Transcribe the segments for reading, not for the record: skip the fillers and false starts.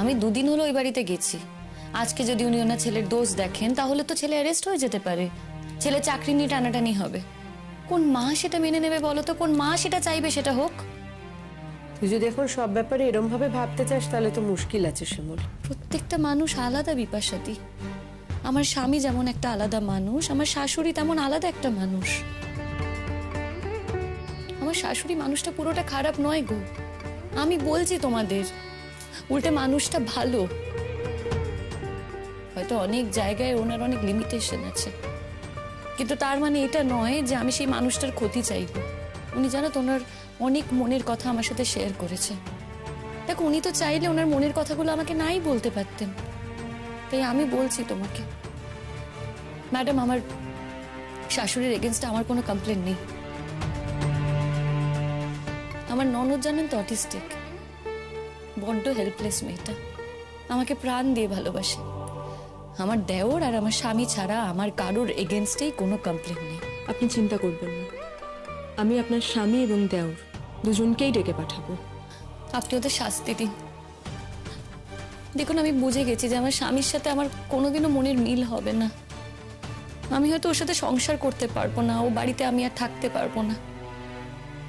আমি দুদিন হলো ওই বাড়িতে গেছি। আজকে যদি উনি ওনার ছেলের দোষ দেখেন তাহলে তো ছেলে অ্যারেস্ট হয়ে যেতে পারে, ছেলে চাকরি নিয়ে টানাটানি হবে। কোন মা সেটা মেনে নেবে বলো তো? কোন মা সেটা চাইবে সেটা হোক? তুই যদি এখন সব ব্যাপারে এরম ভাবে ভাবতে চাস তাহলে তো মুশকিল আছে শিমুল। প্রত্যেকটা মানুষ আলাদা বিপাশাদি। আমার স্বামী যেমন একটা আলাদা মানুষ, আমার শাশুড়ি তেমন আলাদা একটা মানুষ। আমার শাশুড়ি মানুষটা পুরোটা খারাপ নয় গো, আমি বলছি তোমাদের, উল্টে মানুষটা ভালো। হয়তো অনেক জায়গায় ওনার অনেক লিমিটেশন আছে, কিন্তু তার মানে এটা নয় যে আমি সেই মানুষটার ক্ষতি চাইব। উনি জানো তো ওনার অনেক মনের কথা আমার সাথে শেয়ার করেছে। দেখো উনি তো চাইলে ওনার মনের কথাগুলো আমাকে নাই বলতে পারতেন। তাই আমি বলছি তোমাকে ম্যাডাম, আমার শাশুড়ির এগেনস্টে আমার কোনো কমপ্লেন নেই। আমার ননদ জানেন তো অটিস্টিক, বড্ড হেল্পলেস মেয়েটা, আমাকে প্রাণ দিয়ে ভালোবাসে। আমার দেওর আর আমার স্বামী ছাড়া আমার কারোর এগেনস্টেই কোনো কমপ্লেন নেই। আপনি চিন্তা করবেন না, আমি আপনার স্বামী এবং দেওর দুজনকেই ডেকে পাঠাবো। আপনি ওদের শাস্তি দিন। দেখুন আমি বুঝে গেছি যে আমার স্বামীর সাথে আমার কোনোদিনও মনের মিল হবে না। আমি হয়তো ওর সাথে সংসার করতে পারবো না, ও বাড়িতে আমি আর থাকতে পারবো না,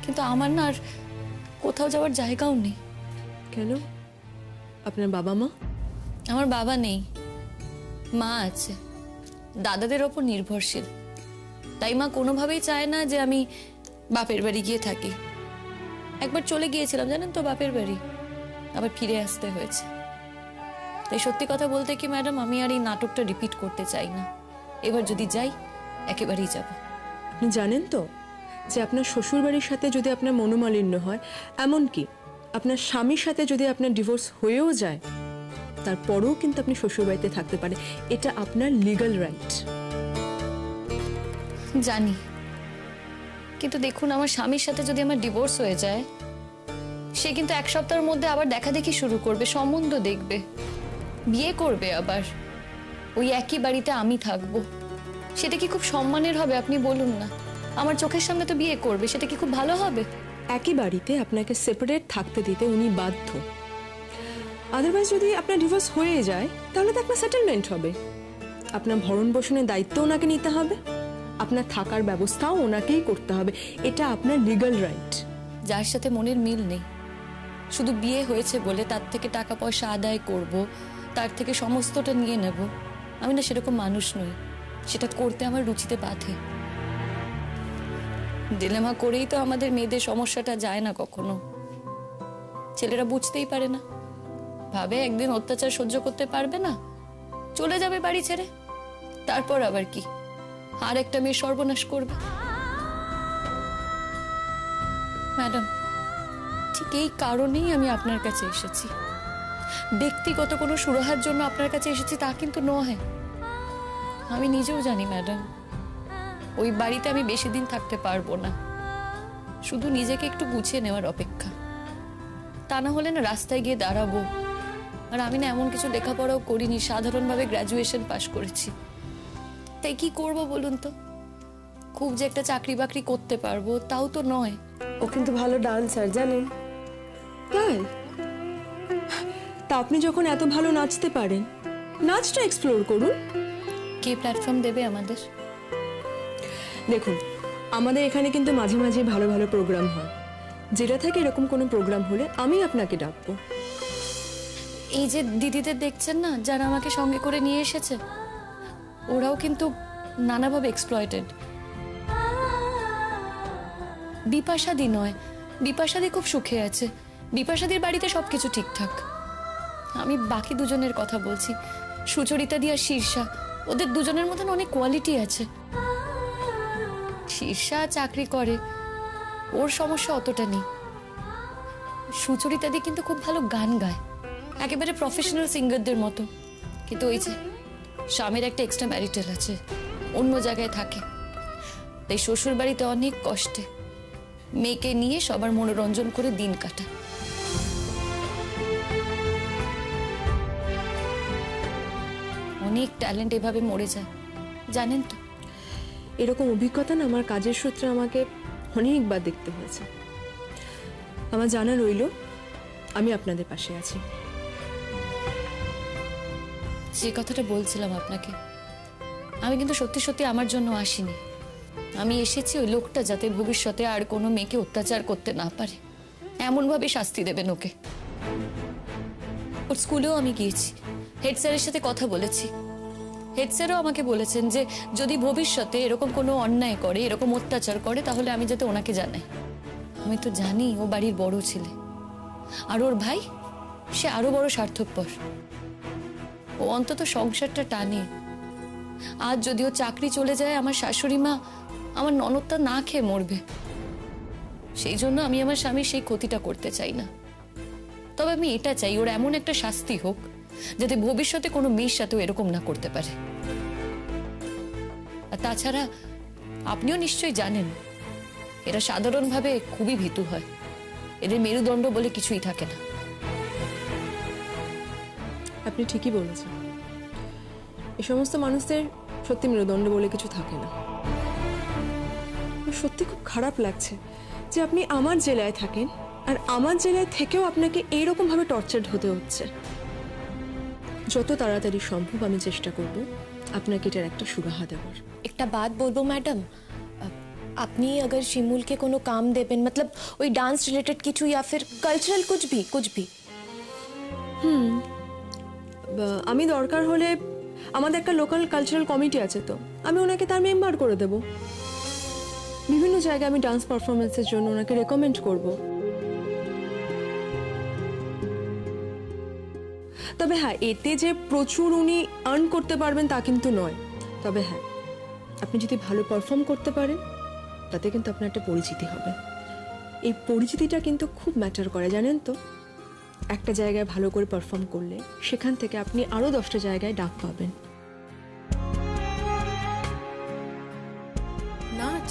কিন্তু আমার না আর কোথাও যাওয়ার জায়গাও নেই। কেন? আপনার বাবা মা? আমার বাবা নেই, মা আছে, দাদাদের ওপর নির্ভরশীল। তাই মা কোনোভাবেই চায় না যে আমি বাপের বাড়ি গিয়ে থাকি। একবার চলে গিয়েছিলাম জানেন তো বাপের বাড়ি, আবার ফিরে আসতে হয়েছে। তাই সত্যি কথা বলতে কি ম্যাডাম, আমি আর এই নাটকটা রিপিট করতে চাই না। এবার যদি যাই একেবারেই যাব। আপনি জানেন তো যে আপনার শ্বশুরবাড়ির সাথে যদি আপনার মনোমালিন্য হয়, এমনকি আপনার স্বামীর সাথে যদি আপনার ডিভোর্স হয়েও যায়, তারপরেও কিন্তু আপনি শ্বশুরবাড়িতে থাকতে পারেন। এটা আপনার লিগ্যাল রাইট। জানি, কিন্তু দেখুন আমার স্বামীর সাথে যদি আমার ডিভোর্স হয়ে যায়, সে কিন্তু এক সপ্তাহের মধ্যে আবার দেখাদেখি শুরু করবে, সম্বন্ধ দেখবে, বিয়ে করবে আবার। ওই একই বাড়িতে আমি থাকবো, সেটা কি খুব সম্মানের হবে আপনি বলুন না? আমার চোখের সামনে তো বিয়ে করবে, সেটা কি খুব ভালো হবে? একই বাড়িতে আপনাকে সেপারেট থাকতে দিতে উনি বাধ্য। আদারওয়াইজ যদি আপনার ডিভোর্স হয়ে যায় তাহলে তো আপনার সেটেলমেন্ট হবে। আপনার ভরণ পোষণের দায়িত্ব ওনাকে নিতে হবে, আপনার থাকার ব্যবস্থাও ওনাকেই করতে হবে। এটা আপনার লিগ্যাল রাইট। যার সাথে মনের মিল নেই, শুধু বিয়ে হয়েছে বলে তার থেকে টাকা পয়সা আদায় করব, তার থেকে সমস্তটা নিয়ে নেব, আমি না সেরকম মানুষ নই। সেটা করতে আমার রুচিতে বাধে। ডিলেমা করেই তো আমাদের মেয়েদের সমস্যাটা যায় না কখনো। ছেলেরা বুঝতেই পারে না, ভাবে একদিন অত্যাচার সহ্য করতে পারবে না, চলে যাবে বাড়ি ছেড়ে, তারপর আবার কি আর একটা মেয়ে সর্বনাশ করবে। ম্যাডাম, ঠিক এই কারণেই আমি আপনার কাছে এসেছি। ব্যক্তিগত কোনো সুরাহার জন্য আপনার কাছে এসেছি তা কিন্তু নয়। আমি নিজেও জানি ম্যাডাম, ওই বাড়িতে আমি বেশি দিন থাকতে পারবো না। শুধু নিজেকে একটু গুছিয়ে নেওয়ার অপেক্ষা। তা না হলে না রাস্তায় গিয়ে দাঁড়াবো। আর আমি না এমন কিছু লেখাপড়াও করিনি, সাধারণভাবে গ্র্যাজুয়েশন পাশ করেছি। তাই কি করব বলুন তো? খুব যে একটা চাকরি বাকরি করতে পারবো তাও তো নয়। ও কিন্তু ভালো ডান্সার জানেন। তাই? তা আপনি যখন এত ভালো নাচতে পারেন, নাচটা এক্সপ্লোর করুন। কে প্ল্যাটফর্ম দেবে আমাদের? দেখুন, আমাদের এখানে কিন্তু মাঝে মাঝে ভালো ভালো প্রোগ্রাম হয়, যেটা থেকে এরকম কোনো প্রোগ্রাম হলে আমি আপনাকে ডাকবো। এই যে দিদিদের দেখছেন না, যারা আমাকে সঙ্গে করে নিয়ে এসেছে, ওরাও কিন্তু নানাভাবে এক্সপ্লয়েটেড। বিপাশাদি নয়, বিপাশাদি খুব সুখে আছে, বিপাশাদির বাড়িতে সবকিছু ঠিকঠাক। আমি বাকি দুজনের কথা বলছি, সুচরিতা দি আর শীর্ষা। ওদের দুজনের মধ্যে অনেক কোয়ালিটি আছে। শীর্ষা চাকরি করে, ওর সমস্যা অতটা নেই। সুচরিতা দি কিন্তু খুব ভালো গান গায়, একেবারে প্রফেশনাল সিঙ্গারদের মতো। কিন্তু ওই যে স্বামীর একটা এক্সট্রা ম্যারিটাল আছে, অন্য জায়গায় থাকে। তাই শ্বশুর বাড়িতে অনেক কষ্টে মেয়েকে নিয়ে সবার মনোরঞ্জন করে দিন কাটায়। অনেক ট্যালেন্ট এভাবে মরে যায়, জানেন তো? এরকম অভিজ্ঞতা না আমার কাজের সূত্রে আমাকে অনেকবার দেখতে হয়েছে। আমার জানা রইল, আমি আপনাদের পাশে আছি। যে কথাটা বলছিলাম আপনাকে, আমি কিন্তু সত্যি সত্যি আমার জন্য আসিনি। আমি এসেছি ওই লোকটা যাতে ভবিষ্যতে আর কোনো মেয়েকে অত্যাচার করতে না পারে, এমনভাবে শাস্তি দেবেন ওকে। ওর স্কুলেও আমি গিয়েছি, হেড স্যারের সাথে কথা বলেছি। হেড স্যারও আমাকে বলেছেন যে যদি ভবিষ্যতে এরকম কোনো অন্যায় করে, এরকম অত্যাচার করে, তাহলে আমি যাতে ওনাকে জানাই। আমি তো জানি ও বাড়ির বড় ছেলে, আর ওর ভাই সে আরো বড় স্বার্থপর। ও অন্তত সংসারটা টানে। আজ যদি ও চাকরি চলে যায়, আমার শাশুড়ি মা, আমার ননদটা না খেয়ে মরবে। সেই জন্য আমি আমার স্বামীর সেই ক্ষতিটা করতে চাই না। তবে আমি এটা চাই ওর এমন একটা শাস্তি হোক যাতে ভবিষ্যতে কোনো মেয়ের সাথেও এরকম না করতে পারে। আর তাছাড়া আপনিও নিশ্চয়ই জানেন এরা সাধারণভাবে খুবই ভীতু হয়, এদের মেরুদণ্ড বলে কিছুই থাকে না। আপনি ঠিকই বলেছেন, এই সমস্ত মানুষদের সত্যি মেরুদণ্ড বলে কিছু থাকে না। সত্যি খুব খারাপ লাগছে যে আপনি আমার জেলায় থাকেন আর আমার জেলায় থেকেও আপনাকে এইরকম ভাবে টর্চারড হতে হচ্ছে। যত তাড়াতাড়ি সম্ভব আমি চেষ্টা করব আপনাকে এটার একটা সুরাহা দেওয়ার। একটা बात बोलबो मैडम, আপনি अगर শিমুল के কোনো কাম দেবেন, मतलब ওই ডান্স রিলেটেড কিছু या फिर कल्चरल कुछ भी। আমি দরকার হলে আমাদের একটা লোকাল কালচারাল কমিটি আছে, তো আমি ওনাকে তার মেম্বার করে দেব। বিভিন্ন জায়গায় আমি ডান্স পারফরমেন্সের জন্য ওনাকে রেকমেন্ড করব। তবে হ্যাঁ, এতে যে প্রচুর উনি আর্ন করতে পারবেন তা কিন্তু নয়। তবে হ্যাঁ, আপনি যদি ভালো পারফর্ম করতে পারেন তাতে কিন্তু আপনার একটা পরিচিতি হবে। এই পরিচিতিটা কিন্তু খুব ম্যাটার করে, জানেন তো। একটা জায়গায় ভালো করে পারফর্ম করলে সেখান থেকে আপনি আরো 10টা জায়গায় ডাক পাবেন। নাচ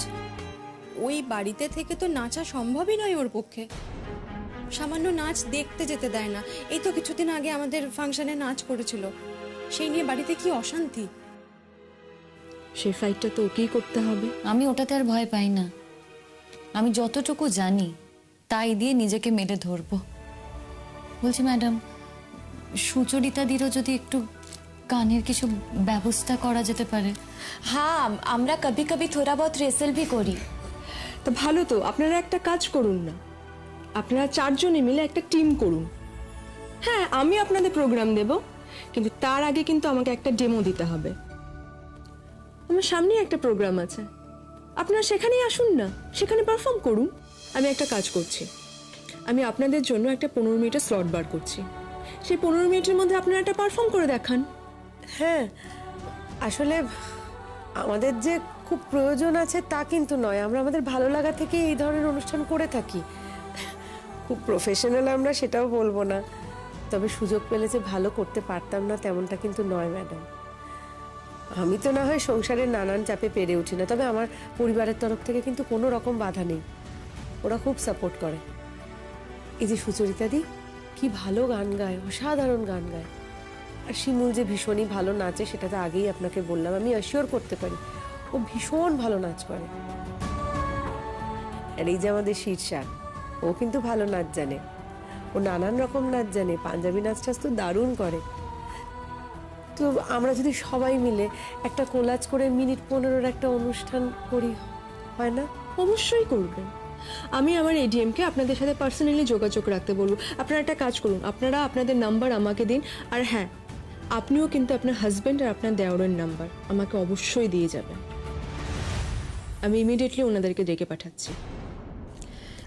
ওই বাড়িতে থেকে তো নাচা সম্ভবই নয় ওর পক্ষে। সামান্য নাচ দেখতে যেতে দেয় না। এই তো কিছুদিন আগে আমাদের ফাংশনে নাচ করেছিল, সেই নিয়ে বাড়িতে কি অশান্তি। সেই ফাইটটা তো ওকেই করতে হবে। আমি ওটাতে আর ভয় পাই না। আমি যতটুকু জানি তাই দিয়ে নিজেকে মেরে ধরবো। বলছি ম্যাডাম, সুচরিতাদিরও যদি একটু গানের কিছু ব্যবস্থা করা যেতে পারে। हाँ, আমরা कभी कभी थोड़ा बहुत रेसल भी করি। তো ভালো, তো আপনারা একটা কাজ করুন না, আপনারা 4 জনে মিলে একটা টিম করুন। হ্যাঁ, আমি আপনাদের প্রোগ্রাম দেব, কিন্তু তার আগে কিন্তু আমাকে একটা ডেমো দিতে হবে। আমার সামনেই একটা প্রোগ্রাম আছে, আপনারা সেখানেই আসুন না, সেখানে পারফর্ম করুন। আমি একটা কাজ করছি, আমি আপনাদের জন্য একটা 15 মিনিটের স্লট বার করছি। সেই 15 মিনিটের মধ্যে আপনারা একটা পারফর্ম করে দেখান। হ্যাঁ, আসলে আমাদের যে খুব প্রয়োজন আছে তা কিন্তু নয়। আমরা আমাদের ভালো লাগা থেকে এই ধরনের অনুষ্ঠান করে থাকি। খুব প্রফেশনাল আমরা সেটাও বলবো না, তবে সুযোগ পেলে যে ভালো করতে পারতাম না তেমনটা কিন্তু নয় ম্যাডাম। আমি তো না হয় সংসারের নানান চাপে পেরে উঠি না, তবে আমার পরিবারের তরফ থেকে কিন্তু কোনো রকম বাধা নেই। ওরা খুব সাপোর্ট করে। এই যে সুচরিতাদি কি ভালো গান গায়, অসাধারণ গান গায়। আর শিমুল যে ভীষণই ভালো নাচে সেটা তো আগেই আপনাকে বললাম, আমি অ্যাসিওর করতে পারি ও ভীষণ ভালো নাচ করে। আর এই যে আমাদের শীর্ষা, ও কিন্তু ভালো নাচ জানে, ও নানান রকম নাচ জানে, পাঞ্জাবি নাচ টাচ তো দারুণ করে। তো আমরা যদি সবাই মিলে একটা কোলাজ করে মিনিট 15-র একটা অনুষ্ঠান করি, হয় না? অবশ্যই করবেন। আমি আমার এডিএমকে আপনাদের সাথে পার্সোনালি যোগাযোগ রাখতে বলবো। আপনারা একটা কাজ করুন, আপনারা আপনাদের নাম্বার আমাকে দিন। আর হ্যাঁ, আপনিও কিন্তু আপনার হাজব্যান্ড আর আপনার দেওরের নাম্বার আমাকে অবশ্যই দিয়ে যাবেন। আমি ইমিডিয়েটলি ওনাদেরকে ডেকে পাঠাচ্ছি।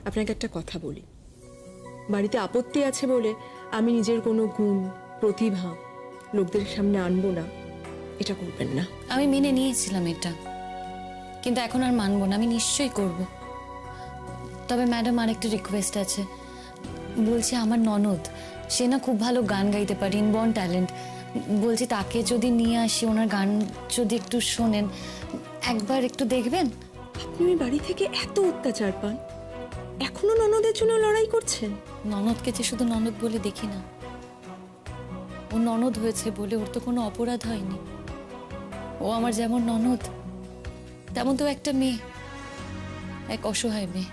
আপনাকে একটা কথা বলি, বাড়িতে আপত্তি আছে বলে আমি নিজের কোনো গুণ প্রতিভা লোকদের সামনে আনবো না, এটা করবেন না। আমি মেনে নিয়েছিলাম এটা, কিন্তু এখন আর মানবো না। আমি নিশ্চয়ই করব। তবে ম্যাডাম, আরেকটা রিকোয়েস্ট আছে। বলছি আমার ননদ, সে না খুব ভালো গান গাইতে পারে, ইনবর্ন ট্যালেন্ট। বলছি তাকে যদি নিয়ে আসি, ওনার গান যদি একটু শোনেন, একবার একটু দেখবেন। আপনি ওই বাড়ি থেকে এত অত্যাচার পান, এখনো ননদের জন্য লড়াই করছেন? ননদকে যে শুধু ননদ বলে দেখি না। ও ননদ হয়েছে বলে ওর তো কোনো অপরাধ হয়নি। ও আমার যেমন ননদ, তেমন তো একটা মেয়ে, এক অসহায় মেয়ে।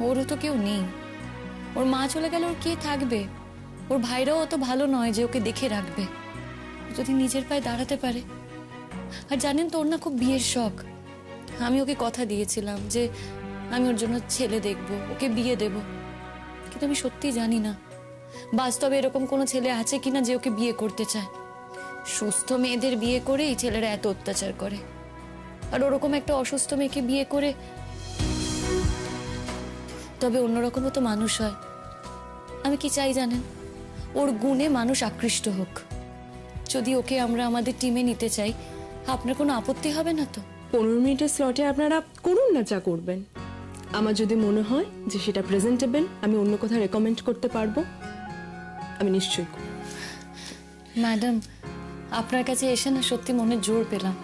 ওরও তো কেউ নেই। ওর মা চলে গেলে ওর কে থাকবে? ওর ভাইরাও অত ভালো নয় যে ওকে দেখে রাখবে। যদি নিজের পায়ে দাঁড়াতে পারে। আর জানেন তো ওর না খুব বিয়ের শখ। আমি ওকে কথা দিয়েছিলাম যে আমি ওর জন্য ছেলে দেখব, ওকে বিয়ে দেব, কিন্তু আমি সত্যিই জানি না বাস্তবে এরকম কোনো ছেলে আছে কিনা যে ওকে বিয়ে করতে চায়। সুস্থ মেয়েদের বিয়ে করে এই ছেলেরা এত অত্যাচার করে, আর ওরকম একটা অসুস্থ মেয়েকে বিয়ে করে তবে অন্যরকমও তো মানুষ হয়। আমি কি চাই জানেন? ওর গুণে মানুষ আকৃষ্ট হোক। যদি ওকে আমরা আমাদের টিমে নিতে চাই, আপনার কোনো আপত্তি হবে না তো? 15 মিনিটের স্লটে আপনারা করুন না যা করবেন। আমার যদি মনে হয় যে সেটা প্রেজেন্টেবল, আমি অন্য কোথাও রেকমেন্ড করতে পারবো, আমি নিশ্চয়ই করব। ম্যাডাম, আপনার কাছে এসে না সত্যি মনে জোর পেলাম।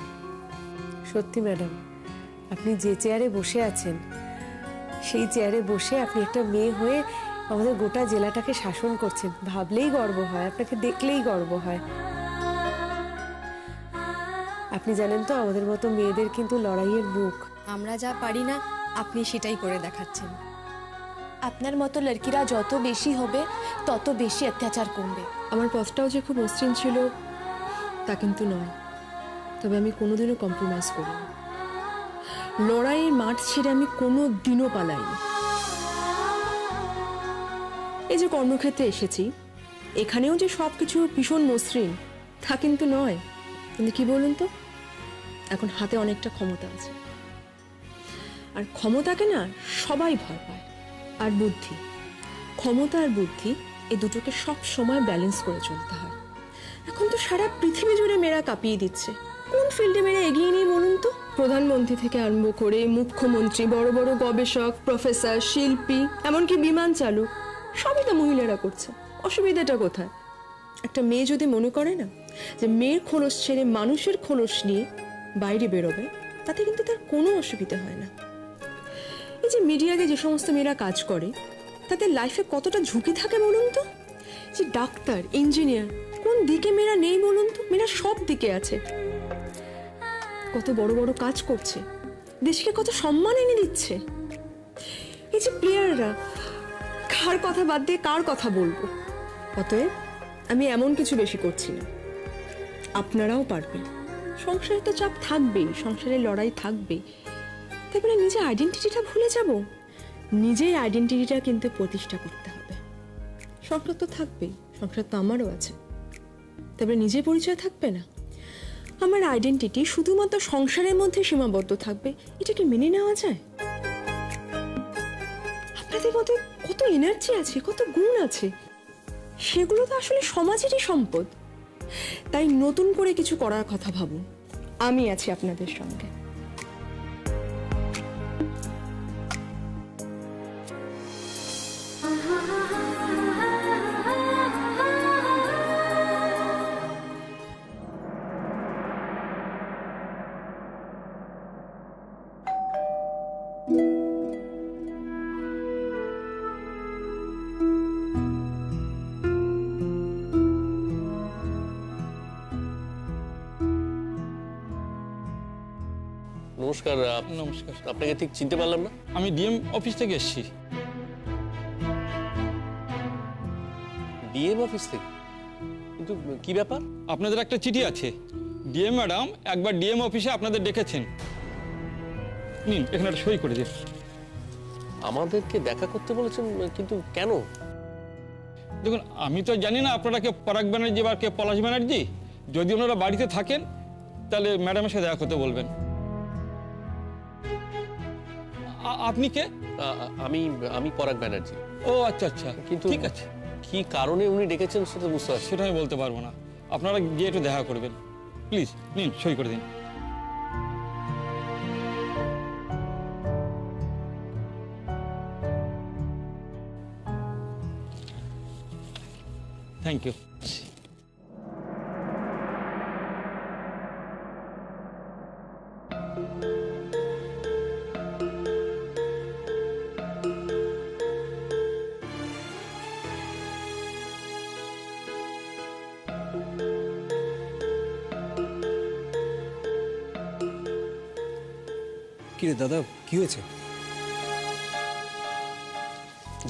সত্যি ম্যাডাম, আপনি যে চেয়ারে বসে আছেন সেই চেয়ারে বসে আপনি একটা মেয়ে হয়ে আমাদের গোটা জেলাটাকে শাসন করছেন। ভাবলেই গর্ব হয়, আপনাকে দেখলেই গর্ব হয়। আপনি জানেন তো আমাদের মতো মেয়েদের কিন্তু লড়াইয়ের বুক। আমরা যা পারি না আপনি সেটাই করে দেখাচ্ছেন। আপনার মতো লড়কিরা যত বেশি হবে তত বেশি অত্যাচার কমবে। আমার পথটাও যে খুব মসৃণ ছিল তা কিন্তু নয়, তবে আমি কোনোদিনও কম্প্রোমাইজ করিনি। লড়াইয়ের মাঠ ছেড়ে আমি কোনো দিনও পালাইনি। এই যে কর্মক্ষেত্রে এসেছি, এখানেও যে সব কিছু ভীষণ মসৃণ তা কিন্তু নয়। কিন্তু কি বলুন তো, এখন হাতে অনেকটা ক্ষমতা আছে, আর ক্ষমতাকে না সবাই ভয় পায়। আর বুদ্ধি, ক্ষমতা আর বুদ্ধি, এই দুটোকে সব সময় ব্যালেন্স করে চলতে হয়। এখন তো সারা পৃথিবী জুড়ে মেয়েরা কাঁপিয়ে দিচ্ছে। কোন ফিল্ডে মেয়েরা এগিয়ে নেই বলুন তো? প্রধানমন্ত্রী থেকে আরম্ভ করে মুখ্যমন্ত্রী, বড় বড় গবেষক, প্রফেসর, শিল্পী, এমনকি বিমান চালক, সবই তো মহিলারা করছে। অসুবিধাটা কোথায়? একটা মেয়ে যদি মনে করে না যে মেয়ের খোলস ছেড়ে মানুষের খোলস নিয়ে বাইরে বেরোবে, তাতে কিন্তু তার কোনো অসুবিধা হয় না। এই যে মিডিয়াতে যে সমস্ত মেয়েরা কাজ করে, তাদের লাইফে কতটা ঝুঁকি থাকে বলুন তো? যে ডাক্তার, ইঞ্জিনিয়ার, কোন দিকে মেয়েরা নেই বলুন তো? মেয়েরা সব দিকে আছে। কত বড় বড় কাজ করছে, দেশকে কত সম্মান এনে দিচ্ছে। এই যে প্লেয়াররা, কার কথা বাদ দিয়ে কার কথা বলবো? অতএব আমি এমন কিছু বেশি করছি না। আপনারাও পারবেন। সংসারে তো চাপ থাকবেই, সংসারের লড়াই থাকবেই, তাই বলে নিজের আইডেন্টিটিটা ভুলে যাব? নিজের আইডেন্টিটিটা কিন্তু প্রতিষ্ঠা করতে হবে। সংসার তো থাকবেই, সংসার তো আমারও আছে, তারপরে নিজের পরিচয় থাকবে না? আমার আইডেন্টিটি শুধুমাত্র সংসারের মধ্যে সীমাবদ্ধ থাকবে, এটা কি মেনে নেওয়া যায়? আপনাদের মধ্যে কত এনার্জি আছে, কত গুণ আছে, সেগুলো তো আসলে সমাজেরই সম্পদ। তাই নতুন করে কিছু করার কথা ভাবুন। আমি আছি আপনাদের সঙ্গে। নমস্কার। নমস্কার। আপনাকে ঠিক চিনতে পারলাম না। আমি ডিএম অফিস থেকে এসেছি। ডিএম অফিস থেকে? কিন্তু কি ব্যাপার? আপনাদের একটা চিঠি আছে। ডিএম ম্যাডাম একবার ডিএম অফিসে আপনাদের ডেকেছেন। নিন, এখানে একটা সই করে দিন। আমাদেরকে দেখা করতে বলেছেন, কিন্তু কেন? দেখুন, আমি তো জানি না আপনারা কে পরাগ ব্যানার্জি বা কে পলাশ ব্যানার্জি। যদি ওনারা বাড়িতে থাকেন তাহলে ম্যাডামের সাথে দেখা করতে বলবেন। আপনি কে? আমি পরাগ ব্যানার্জি। ও আচ্ছা আচ্ছা, কিন্তু ঠিক আছে। কি কারণে উনি ডেকেছেন সেটা বুঝতে পারছি। সেটা আমি বলতে পারবো না, আপনারা গিয়ে একটু দেখা করবেন। প্লিজ নিন, সই করে দিন। Thank you. কিরে দাদা, কি হয়েছে?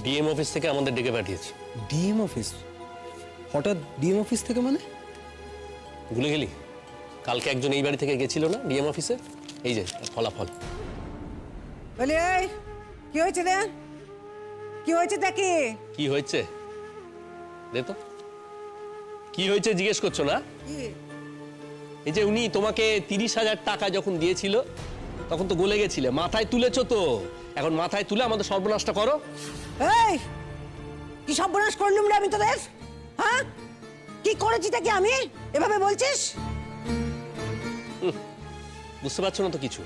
ডিএম অফিস থেকে আমাদের ডেকে পাঠিয়েছে। DM office? হঠাৎ ডিএম অফিস থেকে মানে? ভুলে গেলি কালকে একজন এই বাড়ি থেকে গেছিল না ডিএম অফিসে? এই যে তার ফলাফল। বলি এই কি হয়েছে রে? কি হয়েছে দেখি? কি হয়েছে দে তো। কি হয়েছে জিজ্ঞেস করছো না? এই যে উনি তোমাকে 30,000 টাকা যখন দিয়েছিল তখন তো গলে গেছিলে, মাথায় তুলেছো তো, এখন মাথায় তুলে আমাদের সর্বনাশটা করো। এই কি সর্বনাশ করলুম রে আমি তোদের? হ্যাঁ কি করেছি তা কি আমি এভাবে বলছিস? বুঝতে পারছো না তো কিছু?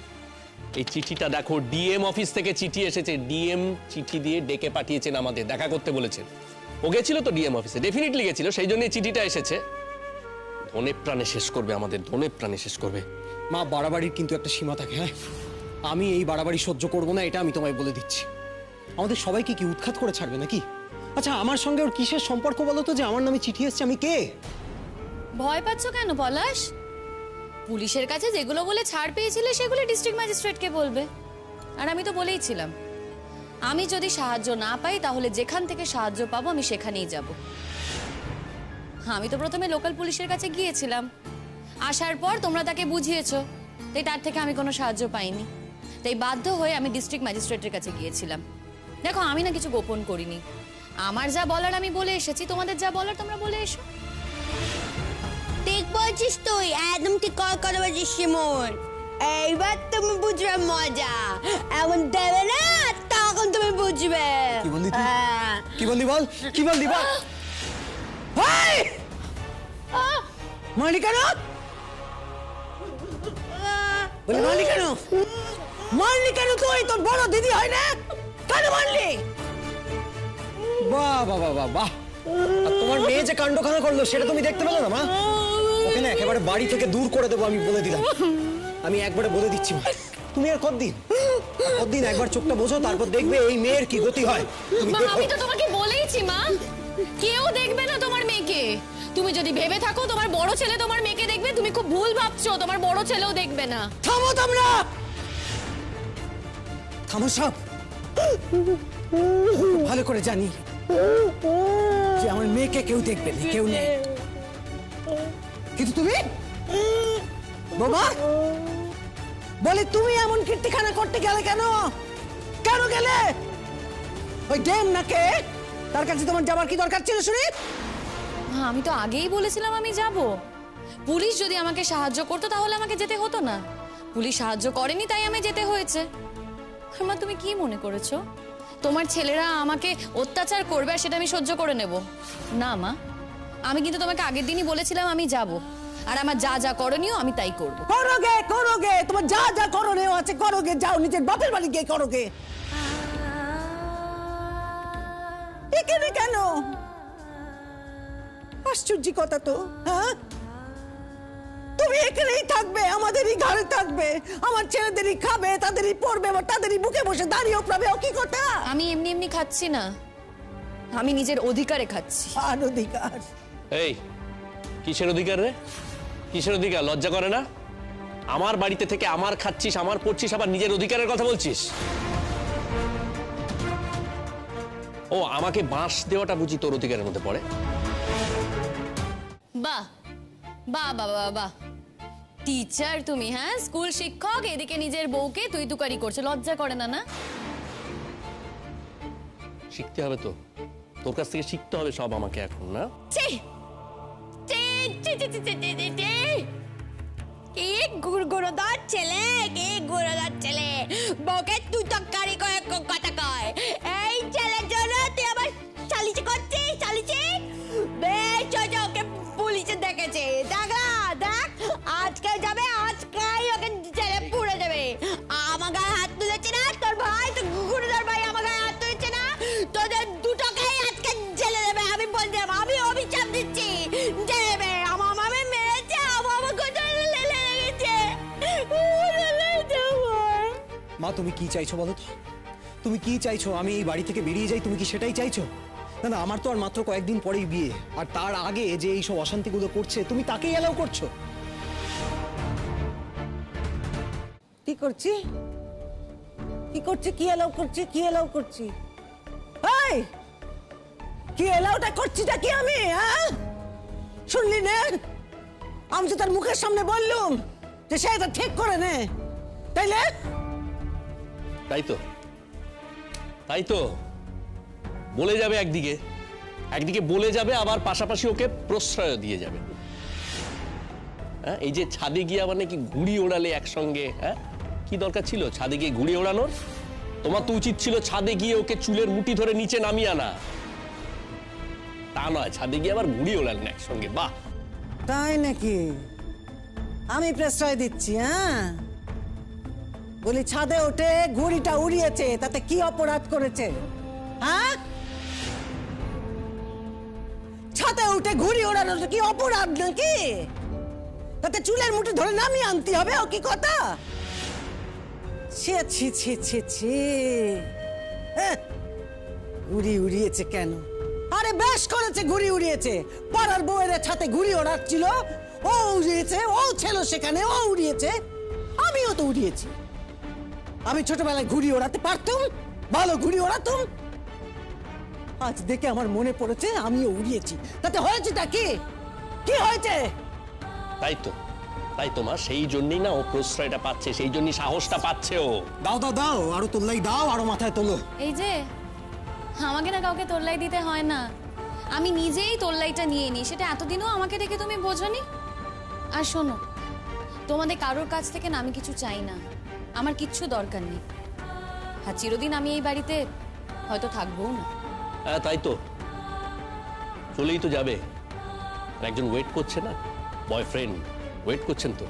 এই চিঠিটা দেখো, ডিএম অফিস থেকে চিঠি এসেছে। ডিএম চিঠি দিয়ে ডেকে পাঠিয়েছেন, আমাদের দেখা করতে বলেছেন। ও গেছিল তো ডিএম অফিসে, ডেফিনেটলি গেছিল, সেই জন্য চিঠিটা এসেছে। ধনে প্রাণে শেষ করবে আমাদের, ধনে প্রাণে শেষ করবে। মা, বাড়াবাড়ির কিন্তু একটা সীমা থাকে। হ্যাঁ, আমি এই বাড়াবাড়ি সহ্য করব না, এটা আমি তোমায় বলে দিচ্ছি। আমাদের সবাইকে কি উৎখাত করে ছাড়বে নাকি? আচ্ছা, আমার সঙ্গে ওর কিসের সম্পর্ক বলো তো, যে আমার নামে চিঠি এসছে? আমি কে? ভয় পাচ্ছ কেন পলাশ? পুলিশের কাছে যেগুলো বলে ছাড় পেয়েছিলে সেগুলো ডিস্ট্রিক্ট ম্যাজিস্ট্রেটকে বলবে। আর আমি তো বলেইছিলাম, আমি যদি সাহায্য না পাই তাহলে যেখান থেকে সাহায্য পাবো আমি সেখানেই যাব। আমি তো প্রথমে লোকাল পুলিশের কাছে গিয়েছিলাম, আসার পর তোমরা তাকে বুঝিয়েছো, তাই তার থেকে আমি কোনো সাহায্য পাইনি। তাই বাধ্য হয়ে আমি ডিস্ট্রিক্ট ম্যাজিস্ট্রেটের কাছে গিয়েছিলাম। দেখো, আমি না কিছু গোপন করিনি, আমার যা বলার আমি বলে এসেছি, তোমাদের যা বলার তোমরা বলে এসো। ঠিক বলছিস তুই, একদম ঠিক কথা বলছিস শিমুল। এইবার তুমি বুঝবে মজা, এমন দেবে না তখন তুমি বুঝবে। কি বললি তুই? কি বললি বল, কি বললি বল। মারলি কেন? বলে মারলি কেন? মারলি কেন তুই? তোর বড় দিদি হয় না, কেন মারলি? বাহ বাহ বাহ বাহ! আর তোমার মেয়ে যে কাণ্ডখানা করলো সেটা তুমি দেখতে পেলে না মা? ওকে না একেবারে বাড়ি থেকে দূর করে দেবো, আমি বলে দিলাম। আমি একবারে বলে দিচ্ছি মা, তুমি আর কতদিন একবার চোখটা বোঝো, তারপর দেখবে এই মেয়ের কি গতি হয়। তুমি মা, দেখো। আমি তো তোমাকে বলেইছি মা, কেউ দেখবে না তোমার মেয়েকে। তুমি যদি ভেবে থাকো তোমার বড় ছেলে তোমার মেয়েকে দেখবে, তুমি খুব ভুল ভাবছো। তোমার বড় ছেলেও দেখবে না। থামো তোমরা, থামো সব। ভালো করে জানি যে আমার মেয়েকে কেউ দেখবে না, কেউ নেই। কিন্তু তুমি বাবা বলে তুমি এমন কীর্তিখানা করতে গেলে কেন? কেন গেলে? ওই ডেম নাকে তার কাছে তোমার যাবার কি দরকার ছিল শুনি? হ্যাঁ, আমি তো আগেই বলেছিলাম আমি যাব। পুলিশ যদি আমাকে সাহায্য করতো তাহলে আমাকে যেতে হতো না। পুলিশ সাহায্য করেনি তাই আমি যেতে হয়েছে। আর মা, তুমি কি মনে করেছো তোমার ছেলেরা আমাকে অত্যাচার করবে আর সেটা আমি সহ্য করে নেব? না মা, আমি কিন্তু তোমাকে আগের দিনই বলেছিলাম আমি যাব, আর আমার যা যা করণীয় আমি তাই করব। করোগে, তোমার যা যা করণীয় আছে করোগে, যাও নিজের বাপের বাড়ি গিয়ে করোগে। এখানে কেন? আশ্চর্য কথা তো। হ্যাঁ, তুমি এখানেই থাকবে, আমাদেরই ঘরে থাকবে, আমার ছেলেদেরই খাবে, তাদেরই পড়বে, তাদেরই বুকে বসে দাঁড়িয়ে ওপরাবে। ও কি কথা? আমি এমনি এমনি খাচ্ছি না, আমি নিজের অধিকারে খাচ্ছি। আর অধিকার? এই কিসের অধিকার রে? কিসের অধিকার? লজ্জা করে না? আমার বাড়িতে থেকে আমার খাচ্ছিস, আমার পড়ছিস, আবার নিজের অধিকারের কথা বলছিস? ও, আমাকে বাঁশ দেওয়াটা বুঝি তোর অধিকারের মধ্যে পড়ে? বাহ বাহ বাহ বাহ বাহ, টিচার তুমি, হ্যাঁ স্কুল শিক্ষক, এদিকে নিজের বউকে তুই তুকারি করছে, লজ্জা করে না? না শিখতে হবে তো, তোর কাছ থেকে শিখতে হবে সব আমাকে এখন। না ছি ছি ছি ছি ছি ছি ছি ছি। কি গুড়গুড়োদার ছেলে, কি গুড়োদার ছেলে, বউকে তুই তরকারি করে কথা কয়। এই ছেলের জন্য তুই আবার চালিচে করছিস, চালিচে? বেশ, ওকে পুলিশে দেখেছে, দেখা দেখ, আজকে যাবে, আজকেই ওকে ছেলে পুড়ে দেবে। আমার গায়ে হাত তুলেছে না তোর ভাই, তোর গুড়োদার ভাই আমার গায়ে হাত তুলেছে না, তোদের দুটোকেই আজকে জেলে দেবে। আমি বলছিলাম, আমি অভিশাপ দিচ্ছি, জেলে দেবে। আমার মামে মেরেছে, আমার কোথায় লেগেছে। মা, তুমি কি চাইছো বলো তো? তুমি কি চাইছো? আমি এই বাড়ি থেকে বেরিয়ে যাই, তুমি কি সেটাই চাইছো? না না, আমার তো আর মাত্র কয়েকদিন পরেই বিয়ে, আর তার আগে যে এইসব অশান্তিগুলো করছে তুমি তাকেই অ্যালাউ করছো। কি করছি? কি করছি? কি এলাও করছি? কি এলাও করছি? এই কি এলাওটা করছিটা কি আমি? হ্যাঁ, শুনলি না? আমি তো তার মুখের সামনে বললুম যে সে এটা ঠিক করে নে, তাইলে তাই তো বলে যাবে একদিকে বলে যাবে, আবার পাশাপাশি ওকে প্রশ্রয় দিয়ে যাবে। হ্যাঁ, এই যে ছাদে গিয়া মানে কি ঘুড়ি ওড়ালে একসঙ্গে, হ্যাঁ কি দরকার ছিল ছাদে গিয়ে ঘুড়ি ওড়ানোর? তোমার তো উচিত ছিল ছাদে গিয়ে ওকে চুলের মুঠি ধরে নিচে নামিয়ে আনা, তা নয় ছাদে গিয়ে আবার ঘুড়ি ওড়ালেন একসঙ্গে। বাহ, তাই নাকি? আমি প্রশ্রয় দিচ্ছি? হ্যাঁ, বলি ছাদে ওঠে ঘুড়িটা উড়িয়েছে, তাতে কি অপরাধ করেছে? হ্যাঁ, ছাদে উঠে ঘুড়ি ওড়ানোটা কি অপরাধ নাকি? তাতে চুলের মুঠি ধরে নামিয়ে আনতে হবে, ও কি কথা? ছি ছি ছি ছি ছি, ঘুড়ি উড়িয়েছে কেন? আরে বেশ করেছে, ঘুড়ি উড়িয়েছে। পাড়ার বউয়ের ছাতে ঘুড়ি ওড়াচ্ছিল, ও উড়িয়েছে, ও ছিল সেখানে, ও উড়িয়েছে। আমিও তো উড়িয়েছি। আমি ছোটবেলায় ঘুড়ি ওড়াতে পারতাম, ভালো ঘুড়ি ওড়াতাম। আজ দেখে আমার মনে পড়েছে আমিও উড়িয়েছি, তাতে হয়েছেটা কি? কি হয়েছে? তাই তো মা, সেই জন্যই না ও প্রশ্রয়টা পাচ্ছে, সেই জন্যই সাহসটা পাচ্ছে ও। দাও দাও দাও, আরো তোল্লাই দাও, আরো মাথায় তোলো। এই যে আমাকে না কাউকে তোল্লাই দিতে হয় না, আমি নিজেই তোল্লাইটা নিয়ে নিই, সেটা এতদিনও আমাকে দেখে তুমি বোঝোনি। আর শোনো, তোমাদের কারোর কাছ থেকে না আমি কিছু চাই না, আমার কিচ্ছু দরকার নেই। হ্যাঁ, চিরদিন আমি এই বাড়িতে হয়তো থাকবো না। হ্যাঁ তাই তো, চলেই তো যাবে। আর একজন ওয়েট করছে না, বয়ফ্রেন্ড ওয়েট করছেন তো।